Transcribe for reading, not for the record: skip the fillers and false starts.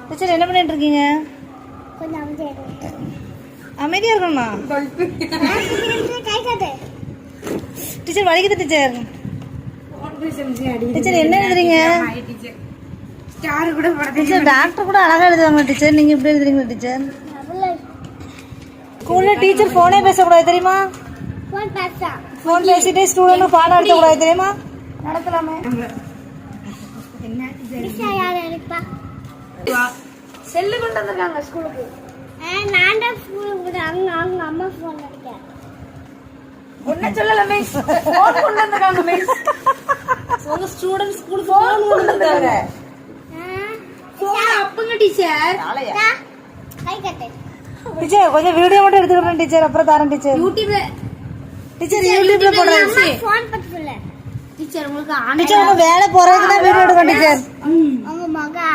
Teacher என்ன பண்ணிட்டு இருக்கீங்க? அமைதியா இருக்கணுமா? டீச்சர் வலிக்குது டீச்சர். டீச்சர் என்ன எழுதுறீங்க? டீச்சர் டாக்டர் கூட அழகா எழுதுவாங்க டீச்சர், நீங்க இப்படி எழுதுறீங்களா டீச்சர்? ஸ்கூல்ல டீச்சர் போனே பேசக்கூடாது தெரியுமா? போன் பேசிட்டே ஸ்டூடெண்ட் பாடம் எடுக்க கூடாது தெரியுமா? நடத்தலாமே. செல்லு கொண்டு வந்திருக்காங்க ஸ்கூலுக்கு. நான் தான் ஸ்கூலுக்கு அங்க அம்மா போன் அடிக்க ஒண்ணு சொல்லல மிஸ். போன் கொண்டு வந்திருக்காங்க மிஸ். உங்க ஸ்டூடண்ட் ஸ்கூலுக்கு போன் கொண்டு வந்திருக்காங்க. போன் அப்பங்க டீச்சர். கை கட்டு. டீச்சர் கொஞ்சம் வீடியோ மட்டும் எடுத்துக்கிறேன் டீச்சர், அப்புறம் தரேன் டீச்சர். யூடியூப்ல டீச்சர் யூடியூப்ல போடுறேன். போன் பத்தி சொல்ல டீச்சர் உங்களுக்கு டீச்சர் உங்க வேலை போறதுக்கு தான் வீடியோ எடுக்கணும் டீச்சர். உங்க மகா